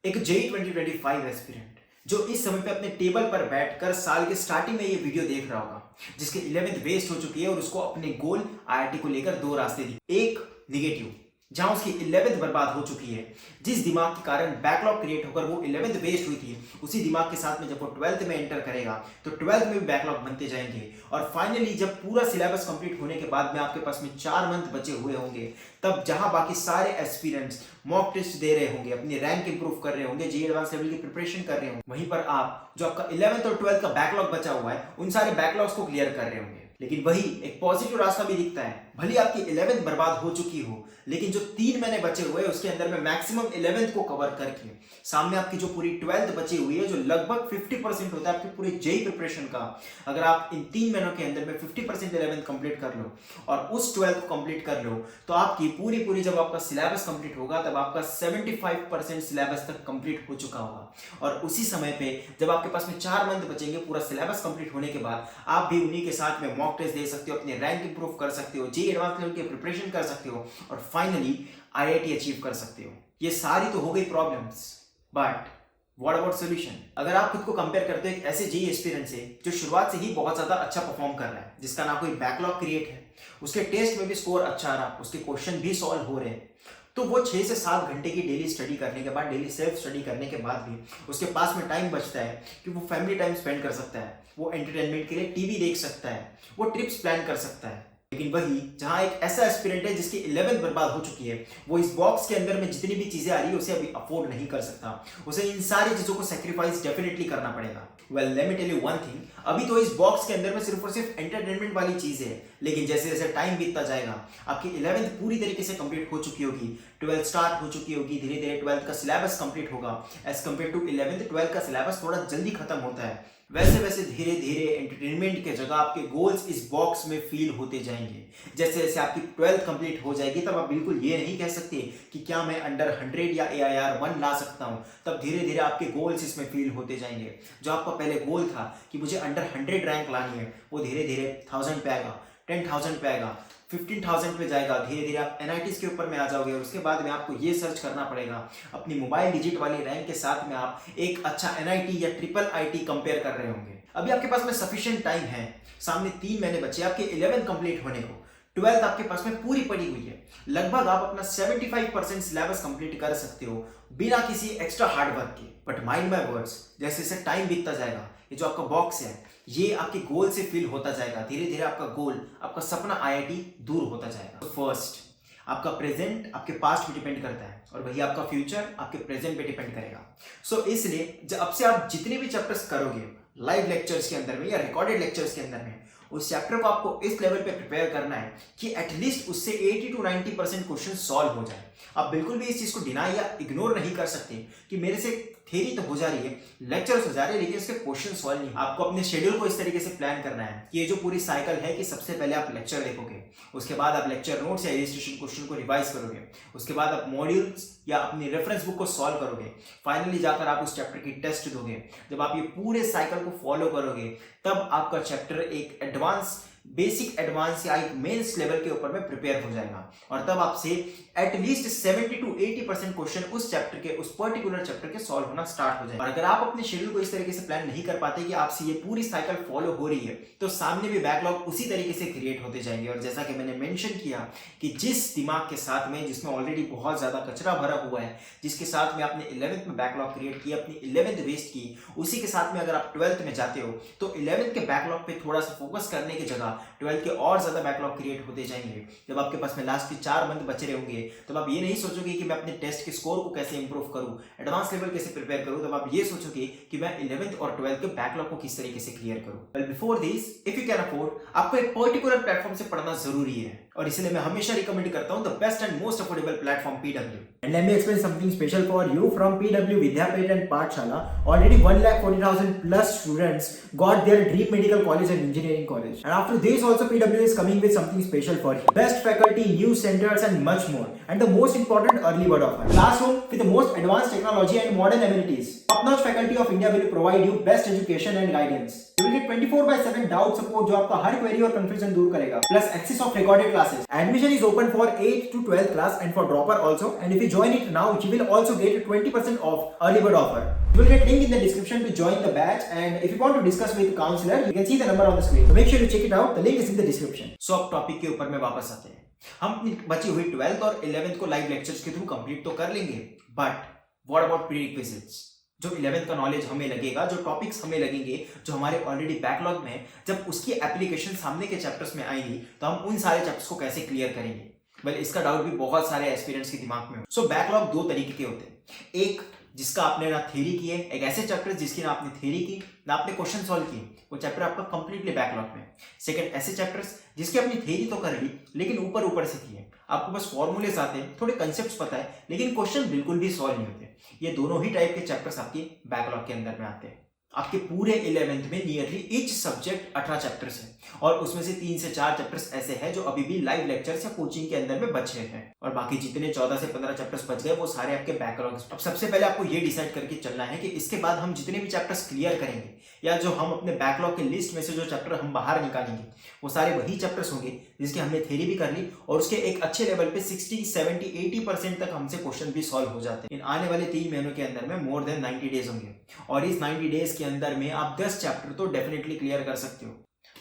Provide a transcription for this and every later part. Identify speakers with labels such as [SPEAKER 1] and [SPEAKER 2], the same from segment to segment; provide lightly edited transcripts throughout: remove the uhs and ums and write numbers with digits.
[SPEAKER 1] एक JEE 2025 aspirant जो इस समय पे अपने टेबल पर बैठकर साल के स्टार्टिंग में ये वीडियो देख रहा होगा, जिसकी 11th वेस्ट हो चुकी है और उसको अपने गोल आईआईटी को लेकर दो रास्ते दिए। एक नेगेटिव, जहां उसकी 11th बर्बाद हो चुकी है, जिस दिमाग के कारण बैकलॉग क्रिएट होकर वो 11th वेस्ट हुई थी, उसी दिमाग के साथ में जब वो 12th में एंटर करेगा तो 12th में भी बैकलॉग बनते जाएंगे। और फाइनली जब पूरा सिलेबस कंप्लीट होने के बाद में आपके पास में 4 मंथ बचे हुए होंगे, तब जहां बाकी सारे एस्पिरेंट्स मॉक टेस्ट दे रहे होंगे, अपनी रैंक इंप्रूव कर रहे होंगे, जेईई एडवांस लेवल की प्रिपरेशन कर रहे होंगे, वहीं पर आप जो आपका 11th और 12th का बैकलॉग बचा हुआ है उन सारे बैकलॉग्स को क्लियर कर रहे होंगे। लेकिन वही एक पॉजिटिव रास्ता भी दिखता है। भले आपकी 11th बर्बाद हो चुकी हो, लेकिन जो 3 महीने बचे हुए हैं उसके अंदर में मैक्सिमम 11th को कवर करके सामने आपकी जो पूरी 12th बची हुई है, जो लगभग 50% होता है आपकी पूरी जेईई प्रिपरेशन का, अगर आप इन 3 महीनों के अंदर में 50% 11th कंप्लीट कर लो और उस 12th को कंप्लीट कर लो, तो आपकी पूरी जब आपका सिलेबस कंप्लीट होगा तब आपका 75% सिलेबस तक कंप्लीट हो चुका होगा। और उसी समय पे जब आपके पास में 4 मंथ बचेंगे पूरा सिलेबस कंप्लीट होने के बाद, आप भी उन्हीं के साथ में मॉक टेस्ट दे सकते हो, अपनी रैंक इंप्रूव कर सकते हो, जेईई एडवांस लेवल की प्रिपरेशन कर सकते हो और फाइनली आईआईटी अचीव कर सकते हो। ये सारी तो हो गई problems, but what about solution? अगर आप खुद को कंपेयर करते हो एक ऐसे जेईई एस्पिरेंट से जो शुरुआत से ही बहुत ज्यादा अच्छा परफॉर्म कर रहा है, जिसका ना कोई बैकलॉग क्रिएट है, उसके टेस्ट में भी स्कोर अच्छा आ रहा, उसके क्वेश्चन भी सॉल्व हो रहे हैं, तो वो 6 से 7 घंटे की डेली स्टडी करने के बाद, डेली सेल्फ स्टडी करने के बाद भी उसके पास में टाइम बचता है कि वो फैमिली टाइम स्पेंड कर सकता है, वो एंटरटेनमेंट के लिए टीवी देख सकता है, वो ट्रिप्स प्लान कर सकता है। लेकिन वही जहां एक ऐसा एस्पिरेंट है जिसकी 11th बर्बाद हो चुकी है, वो इस बॉक्स के अंदर में जितनी भी चीजें आ रही है उसे अभी अफोर्ड नहीं कर सकता, उसे इन सारी चीजों को सैक्रिफाइस डेफिनेटली करना पड़ेगा। Well let me tell you one thing, अभी तो इस बॉक्स के अंदर में सिर्फ और सिर्फ एंटरटेनमेंट वाली चीजें है, लेकिन जैसे जैसे टाइम बीतता जाएगा आपकी 11th पूरी तरीके से कंप्लीट हो चुकी होगी, 12th स्टार्ट हो चुकी होगी, धीरे धीरे 12th का सिलेबस कंप्लीट होगा। As compare to 11th, 12th का सिलेबस थोड़ा जल्दी खत्म होता है, वैसे वैसे धीरे धीरे एंटरटेनमेंट के जगह आपके गोल्स इस बॉक्स में फील होते जाएंगे। जैसे जैसे आपकी 12th कंप्लीट हो जाएगी, तब आप बिल्कुल ये नहीं कह सकते कि क्या मैं अंडर 100 या AIR 1 ला सकता हूं, तब धीरे धीरे आपके गोल्स इसमें फील होते जाएंगे। जो आपका पहले गोल था कि मुझे अंडर 100 रैंक लानी है, वो धीरे धीरे 1000 पे आएगा, 10,000 पे आएगा, 15,000 पे जाएगा, धीरे धीरे आप NITs के ऊपर में आ जाओगे और उसके बाद में आपको ये सर्च करना पड़ेगा अपनी मोबाइल डिजिट वाली रैंक के साथ में आप एक अच्छा NIT या ट्रिपल IT कंपेयर कर रहे होंगे। अभी आपके पास में सफिशिएंट टाइम है, सामने 3 महीने बचे आपके 11th कंप्लीट होने को, 12th आपके पास में पूरी पड़ी हुई है, लगभग आप अपना 75% सिलेबस कंप्लीट कर सकते हो बिना किसी एक्स्ट्रा हार्ड वर्क के। बट माइंड माय वर्ड्स, जैसे जैसे टाइम बीतता जाएगा, ये जो आपका बॉक्स है ये आपके गोल से फिल होता जाएगा, धीरे धीरे आपका गोल, आपका सपना आईआईटी दूर होता जाएगा। फर्स्ट, आपका प्रेजेंट आपके पास्ट पे डिपेंड करता है और वही आपका फ्यूचर आपके प्रेजेंट पे डिपेंड करेगा। सो इसलिए जब से आप जितने भी चैप्टर्स करोगे लाइव लेक्चर्स के अंदर में या रिकॉर्डेड लेक्चर्स के अंदर में, उस चैप्टर को आपको इस लेवल पे प्रिपेयर करना है कि एटलीस्ट उससे 80 to 90% क्वेश्चन सॉल्व हो जाए। आप बिल्कुल भी इस चीज को डिनाई या इग्नोर नहीं कर सकते कि मेरे से थ्योरी तो हो जा रही है, लेक्चर्स हो जा रहे हैं, लेकिन इसके क्वेश्चन सॉल्व नहीं। आपको अपने शेड्यूल को इस तरीके से प्लान करना है कि ये जो पूरी साइकिल है कि सबसे पहले आप लेक्चर देखोगे, उसके बाद आप लेक्चर नोट्स या रजिस्ट्रेशन क्वेश्चन को रिवाइज करोगे, उसके बाद आप मॉड्यूल्स या अपनी रेफरेंस बुक को सॉल्व करोगे, फाइनली जाकर आप उस चैप्टर की टेस्ट दोगे। जब आप ये पूरे साइकिल को फॉलो करोगे, तब आपका चैप्टर एक एडवांस, बेसिक एडवांस या एक मेंस लेवल के ऊपर में प्रिपेयर हो जाएगा और तब आपसे एटलीस्ट 70 to 80% क्वेश्चन उस चैप्टर के, उस पर्टिकुलर चैप्टर के सॉल्व होना स्टार्ट हो जाए। और अगर आप अपने शेड्यूल को इस तरीके से प्लान नहीं कर पाते कि आपसे ये पूरी साइकिल फॉलो हो रही है, तो सामने भी बैकलॉग उसी तरीके से क्रिएट होते जाएंगे। और जैसा कि मैंने मेंशन किया कि जिस दिमाग के साथ में, जिसमें ऑलरेडी बहुत ज्यादा कचरा भरा हुआ है, जिसके साथ में आपने 11th में बैकलॉग क्रिएट किया, अपनी 11th वेस्ट की, उसी के साथ में अगर आप 12th में जाते हो तो 11th के बैकलॉग पे थोड़ा सा फोकस करने की जगह 12th के और ज्यादा बैकलॉग क्रिएट होते जाएंगे। जब आपके पास में लास्ट के 4 मंथ बचे रहेंगे, तब आप ये नहीं सोचोगे कि मैं अपने टेस्ट के स्कोर को कैसे इंप्रूव करूं, एडवांस लेवल कैसे प्रिपेयर करूं, तब आप ये सोचोगे कि मैं 11th और 12th के बैकलॉग को किस तरीके से क्लियर करूं। Well before this, if you can afford, आपको एक पर्टिकुलर प्लेटफॉर्म से पढ़ना जरूरी है और इसलिए मैं हमेशा रिकमेंड करता हूं the best and most affordable platform PW। And let me explain something special for you from PW Vidyapeeth and Pathshala. Already 1,40,000 plus students got their dream medical college and engineering college. And after this also PWA is coming with something special for you. Best faculty, news centers and much more. And the most important, early bird offer. Classroom with the most advanced technology and modern amenities. Top-notch faculty of India will provide you best education and guidance. You will get 24/7 doubt support जो आपका हर query और confusion दूर करेगा. Plus access of recorded classes. Admission is open for 8th to 12th class and for dropper also. And if you join it now, you will also get 20% off early bird offer. You will get link in the description to join the batch. And if you want to discuss with counselor, you can see the number on the screen. So make sure to check it out. The link is in the description. So अब topic के ऊपर में वापस आते हैं. हम अपनी बची हुई 12th और 11th को लाइव लेक्चर्स के थ्रू कंप्लीट तो कर लेंगे, बट व्हाट अबाउट प्रीरिक्विजिट्स? जो 11th का नॉलेज हमें लगेगा, जो टॉपिक्स हमें लगेंगे, जो हमारे ऑलरेडी बैकलॉग में है, जब उसकी एप्लीकेशन सामने के चैप्टर्स में आएंगी तो हम उन सारे चैप्टर्स को कैसे क्लियर करेंगे? वेल, इसका डाउट भी बहुत सारे एस्पिरेंट्स के दिमाग में हो. सो बैकलॉग दो तरीके के होते हैं. एक जिसका आपने ना थ्योरी की है, एक ऐसे चैप्टर जिसकी ना आपने थ्योरी की ना आपने क्वेश्चन सॉल्व किए, वो चैप्टर आपका कंप्लीटली बैकलॉग में. सेकंड, ऐसे चैप्टर्स जिसकी अपनी थ्योरी तो कर ली लेकिन ऊपर ऊपर से की है, आपको बस फॉर्मूलेस आते हैं, थोड़े कंसेप्ट्स पता है लेकिन क्वेश्चन बिल्कुल भी सॉल्व नहीं होते. ये दोनों ही टाइप के चैप्टर्स आपके बैकलॉग के अंदर में आते हैं. आपके पूरे 11th में नियरली ईच सब्जेक्ट 18 चैप्टर्स हैं और उसमें से 3 से 4 चैप्टर्स ऐसे हैं जो अभी भी लाइव लेक्चर्स या कोचिंग के अंदर में बचे हैं और बाकी जितने 14 से 15 चैप्टर्स बच गए वो सारे आपके बैकलॉग्स. अब सबसे पहले आपको ये डिसाइड करके चलना है कि इसके बाद हम जितने भी चैप्टर्स क्लियर करेंगे या जो हम अपने बैकलॉग के लिस्ट में से जो चैप्टर हम बाहर निकालेंगे वो सारे वही चैप्टर्स होंगे जिसकी हमने थ्योरी भी कर ली और उसके एक अच्छे लेवल पे 60, 70, 80% तक हमसे क्वेश्चन भी सॉल्व हो जाते हैं. इन आने वाले 3 महीनों के अंदर में मोर देन 90 डेज होंगे और इस 90 डेज के अंदर में आप 10 चैप्टर तो डेफिनेटली क्लियर कर सकते हो,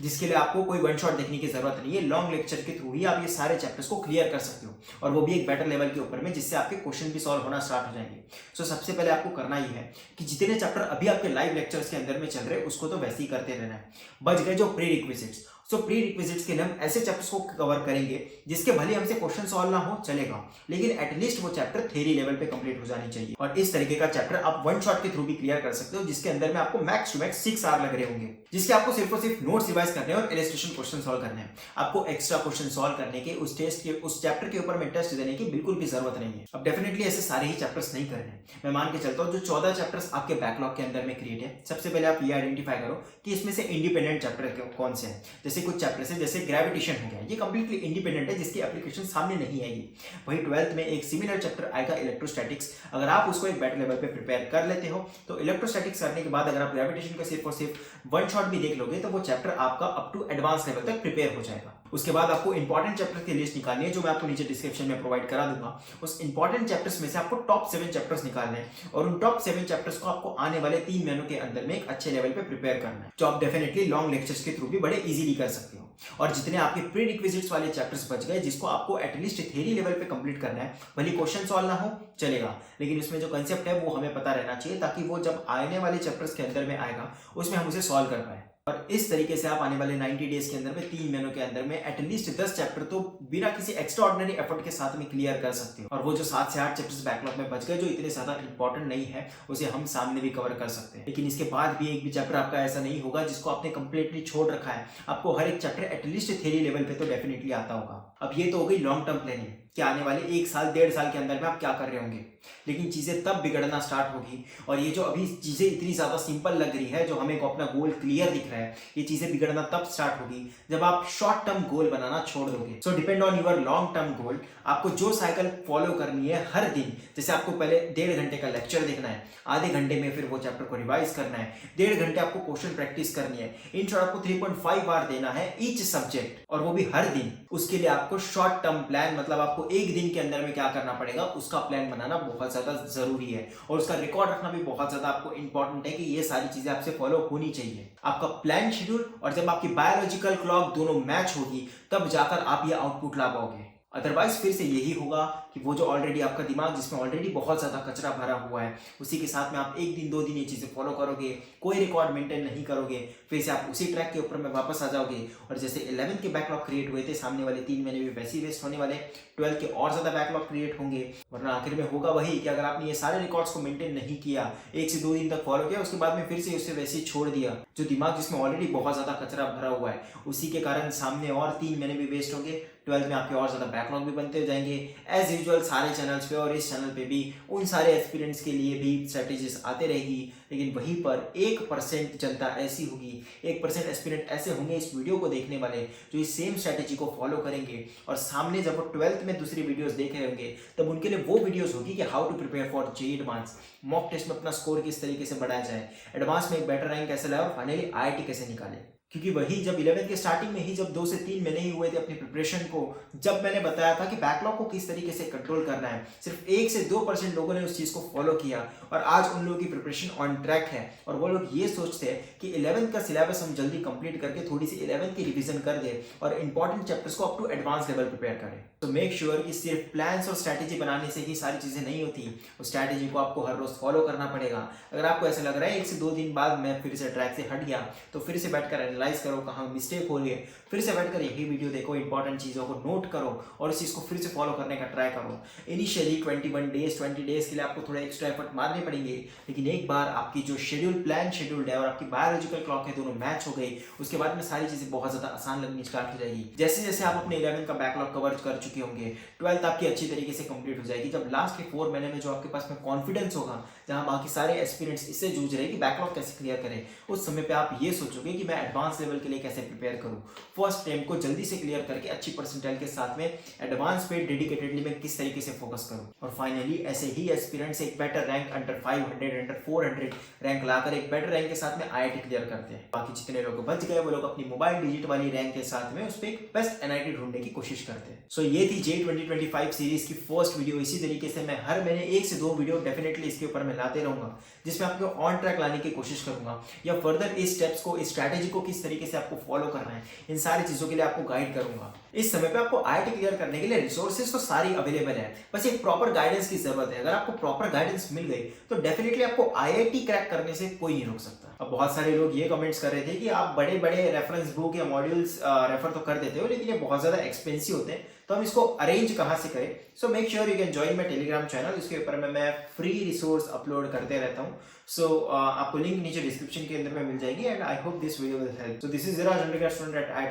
[SPEAKER 1] जिसके लिए आपको कोई वन शॉट देखने की जरूरत नहीं है. लॉन्ग लेक्चर के थ्रू ही आप ये सारे चैप्टर्स को क्लियर कर सकते हो और वो भी एक बेटर लेवल के ऊपर में, जिससे आपके क्वेश्चन भी सॉल्व होना स्टार्ट हो जाएंगे. सो सबसे पहले आपको करना ही है कि जितने चैप्टर अभी आपके लाइव लेक्चर्स के अंदर में चल रहे हैं उसको तो वैसे ही करते रहना है. बच गए जो प्री रिक्विजिट्स. सो प्री रिक्विजिट्स के लिए हम ऐसे चैप्टर्स को कवर करेंगे जिसके भले हमसे क्वेश्चन सॉल्व ना हो चलेगा लेकिन एटलीस्ट वो चैप्टर थ्योरी लेवल पे कंप्लीट हो जानी चाहिए. और इस तरीके का चैप्टर आप वन शॉट के थ्रू भी क्लियर कर सकते हो जिसके अंदर में आपको मैक्स टू मैक्स 6 आवर लग रहे होंगे, जिसके आपको सिर्फ और सिर्फ नोट्स रिवाइज करने और इलस्ट्रेशन क्वेश्चन सॉल्व करने हैं. आपको एक्स्ट्रा क्वेश्चन सॉल्व करने के उस टेस्ट के उस चैप्टर के ऊपर में टेस्ट देने की बिल्कुल भी जरूरत नहीं है. अब डेफिनेटली ऐसे सारे ही चैप्टर्स नहीं करने हैं. मैं मान के चलता हूँ जो 14 चैप्टर्स आपके बैकलॉग के अंदर में क्रिएट है, सबसे पहले आप ये आइडेंटिफाई करो कि इसमें से इंडिपेंडेंट चैप्टर कौन से हैं. जैसे कुछ चैप्टर्स है जैसे ग्रेविटेशन हो गया, ये कंप्लीटली इंडिपेंडेंट है जिसकी एप्लीकेशन सामने नहीं आएगी. वही 12th में एक सिमिलर चैप्टर आएगा इलेक्ट्रोस्टैटिक्स. अगर आप उसको एक बेटर लेवल पे प्रिपेयर कर लेते हो तो इलेक्ट्रोस्टैटिक्स करने के बाद अगर आप ग्रेविटेशन का सिर्फ और सिर्फ वन शॉट भी देख लोगे तो वो चैप्टर आपका अप टू एडवांस लेवल तक प्रिपेयर हो जाएगा. उसके बाद आपको इंपॉर्टेंट चैप्टर की लिस्ट निकालनी है जो मैं आपको नीचे डिस्क्रिप्शन में प्रोवाइड करा दूंगा. उस इंपॉर्टेंट चैप्टर्स में से आपको टॉप 7 चैप्टर्स निकालने हैं और उन टॉप 7 चैप्टर्स को आपको आने वाले 3 महीनों के अंदर में एक अच्छे लेवल पे प्रिपेयर करना है, जो आप डेफिनेटली लॉन्ग लेक्चर्स के थ्रू भी बड़े इजीली कर सकते हो. और जितने आपके प्री रिक्विजिट्स वाले चैप्टर्स बच गए जिसको आपको एटलीस्ट थ्योरी लेवल पे कंप्लीट करना है, भले क्वेश्चन सॉल्व ना हो चलेगा लेकिन उसमें जो कंसेप्ट है वो हमें पता रहना चाहिए ताकि वो जब आने वाले चैप्टर्स के अंदर में आएगा उसमें हम उसे सॉल्व कर पाए. और इस तरीके से आप आने वाले 90 डेज के अंदर में 3 महीनों के अंदर में एटलीस्ट 10 चैप्टर तो बिना किसी एक्स्ट्रा ऑर्डिनरी एफर्ट के साथ में क्लियर कर सकते हो. और वो जो 7 से 8 चैप्टर्स बैकलॉग में बच गए जो इतने ज्यादा इंपॉर्टेंट नहीं है उसे हम सामने भी कवर कर सकते हैं. लेकिन इसके बाद भी एक भी चैप्टर आपका ऐसा नहीं होगा जिसको आपने कंप्लीटली छोड़ रखा है. आपको हर एक चैप्टर एटलीस्ट थ्योरी लेवल पे तो डेफिनेटली आता होगा. अब ये तो हो गई लॉन्ग टर्म प्लानिंग कि आने वाले 1 साल 1.5 साल के अंदर में आप क्या कर रहे होंगे. लेकिन चीजें तब बिगड़ना स्टार्ट होगी और ये जो अभी चीजें इतनी ज्यादा सिंपल लग रही है, जो हमें को अपना गोल क्लियर दिख रहा है, ये चीजें बिगड़ना तब स्टार्ट होगी जब आप शॉर्ट टर्म गोल बनाना छोड़ दोगे. So depend on your long term goal. आपको जो साइकिल फॉलो करनी है हर दिन, जैसे आपको पहले 1.5 घंटे का लेक्चर देखना है, आधे घंटे में फिर वो चैप्टर को रिवाइज करना है, 1.5 घंटे आपको क्वेश्चन प्रैक्टिस करनी है, इन शॉर्ट आपको 3.5 बार देना है ईच सब्जेक्ट और वो भी हर दिन. उसके लिए आपको शॉर्ट टर्म प्लान, मतलब आपको एक दिन के अंदर में क्या करना पड़ेगा उसका प्लान बनाना बहुत ज्यादा जरूरी है और उसका रिकॉर्ड रखना भी बहुत ज्यादा आपको इंपॉर्टेंट है कि ये सारी चीजें आपसे फॉलो होनी चाहिए. आपका प्लान शेड्यूल और जब आपकी बायोलॉजिकल क्लॉक दोनों मैच होगी तब जाकर आप ये आउटपुट ला पाओगे. अदरवाइज फिर से यही होगा कि वो जो ऑलरेडी आपका दिमाग जिसमें ऑलरेडी बहुत ज़्यादा कचरा भरा हुआ है उसी के साथ में आप 1 दिन 2 दिन ये चीज़ें फॉलो करोगे, कोई रिकॉर्ड मेंटेन नहीं करोगे, फिर से आप उसी ट्रैक के ऊपर में वापस आ जाओगे और जैसे 11th के बैकलॉग क्रिएट हुए थे सामने वाले 3 महीने भी वैसे ही वेस्ट होने वाले, 12th के और ज़्यादा बैकलॉग क्रिएट होंगे. वरना आखिर में होगा वही कि अगर आपने ये सारे रिकॉर्ड्स को मेंटेन नहीं किया, 1 से 2 दिन तक फॉलो किया, उसके बाद में फिर से उसे वैसे ही छोड़ दिया, जो दिमाग जिसमें ऑलरेडी बहुत ज़्यादा कचरा भरा हुआ है उसी के कारण सामने और 3 महीने भी वेस्ट होंगे, 12th में आपके और ज़्यादा बैकलॉग भी बनते हो जाएंगे एज यूजुअल सारे चैनल्स पे, और इस चैनल पे भी उन सारे एस्पिरेंट्स के लिए भी स्ट्रेटेजीज आते रहेगी। लेकिन वहीं पर 1% जनता ऐसी होगी, 1% एस्पिरेंट ऐसे होंगे इस वीडियो को देखने वाले जो इस सेम स्ट्रेटेजी को फॉलो करेंगे, और सामने जब वो 12th में दूसरी वीडियोस देख रहे होंगे तब उनके लिए वो वीडियोस होगी कि how to prepare for JEE advance, mock test में अपना स्कोर किस तरीके से बढ़ाया जाए, एडवांस में एक बेटर रैंक कैसे लाए, और फाइनली आईआईटी कैसे निकाले। क्योंकि वही जब 11th के स्टार्टिंग में ही जब 2 से 3 महीने ही हुए थे अपनी प्रिपरेशन को, जब मैंने बताया था कि बैकलॉग को किस तरीके से कंट्रोल करना है, सिर्फ 1 से 2% लोगों ने उस चीज़ को फॉलो किया और आज उन लोगों की प्रिपरेशन ऑन ट्रैक है। और वो लोग ये सोचते हैं कि 11th का सिलेबस हम जल्दी कंप्लीट करके थोड़ी सी 11th की रिवीजन कर दे और इंपॉर्टेंट चैप्टर्स को up to advance level prepare करें। तो मेक श्योर कि सिर्फ प्लान्स और स्ट्रैटेजी बनाने से ही सारी चीज़ें नहीं होती, उस स्ट्रैटेजी को आपको हर रोज फॉलो करना पड़ेगा। अगर आपको ऐसा लग रहा है 1 से 2 दिन बाद मैं फिर से ट्रैक से हट गया, तो फिर से बैठकर एनालाइज करो कहाँ मिस्टेक हो रही है, फिर से बैठकर यही वीडियो देखो, इंपॉर्टेंट चीज़ों को नोट करो और इस चीज़ को फिर से फॉलो करने का ट्राई करो। इनिशियली 21 डेज 20 डेज के लिए आपको थोड़ा एक्स्ट्रा एफर्ट मारने पड़ेंगे, लेकिन एक बार आपकी जो शेड्यूल्ड है और आपकी बायोलॉजिकल क्लॉक है दोनों मैच हो गई, उसके बाद में सारी चीज़ें बहुत ज़्यादा आसान लगनी स्टार्ट हो जाएगी। जैसे जैसे आप अपने 11th का बैकलॉग कवर कर चुके होंगे, 12th आपकी अच्छी तरीके से कंप्लीट हो जाएगी। जब लास्ट के 4 महीने में जो आपके पास में कॉन्फिडेंस होगा, जहां बाकी सारे एस्पिरेंट्स इससे जूझ रहे हैं कि बैकलॉग कैसे क्लियर करें, उस समय पे आप ये सोचोगे कि मैं एडवांस लेवल के लिए कैसे प्रिपेयर करूं, फर्स्ट टाइम को जल्दी से क्लियर करके अच्छी परसेंटाइल के साथ में एडवांस पे डेडिकेटेडली मैं किस तरीके से फोकस करूं, और फाइनली ऐसे ही एस्पिरेंट्स एक better rank under 500 under 400 rank लाकर एक बेटर रैंक के साथ में आईआईटी क्लियर करते हैं। बाकी जितने लोग बच गए वो लोग अपनी मोबाइल डिजिट वाली रैंक के साथ में उस पर एक बेस्ट एनआईटी ढूंढने की कोशिश करते हैं। सो ये थी जेईई 2025 सीरीज की फर्स्ट वीडियो। इसी तरीके से मैं हर महीने 1 से 2 वीडियो डेफिनेटली इसके ऊपर मैं लाते रहूंगा, जिसमें आपको ऑन ट्रैक लाने की कोशिश करूंगा, या फर्दर इस स्टेप्स को, इस स्ट्रैटेजी को किस तरीके से आपको फॉलो करना है, इन सारी चीजों के लिए आपको गाइड करूंगा। इस समय पे आपको आईआईटी क्लियर करने के लिए रिसोर्सेज तो सारी अवेलेबल है, बस एक प्रॉपर गाइडेंस की जरूरत है। अगर आपको प्रॉपर गाइडेंस मिल गई तो डेफिनेटली आपको आईआईटी क्रैक करने से कोई नहीं रोक सकता। अब बहुत सारे लोग ये कमेंट्स कर रहे थे कि आप बड़े बड़े रेफरेंस बुक या मॉड्यूल्स रेफर तो कर देते हो, लेकिन ये बहुत ज्यादा एक्सपेंसिव होते हैं, तो हम इसको अरेंज कहाँ से करें। So make sure you can join my Telegram channel, इसके ऊपर मैं फ्री रिसोर्स अपलोड करते रहता हूँ। सो आपको लिंक नीचे डिस्क्रिप्शन के अंदर में मिल जाएगी, and I hope this video will help. So this is Viraj, student at IIT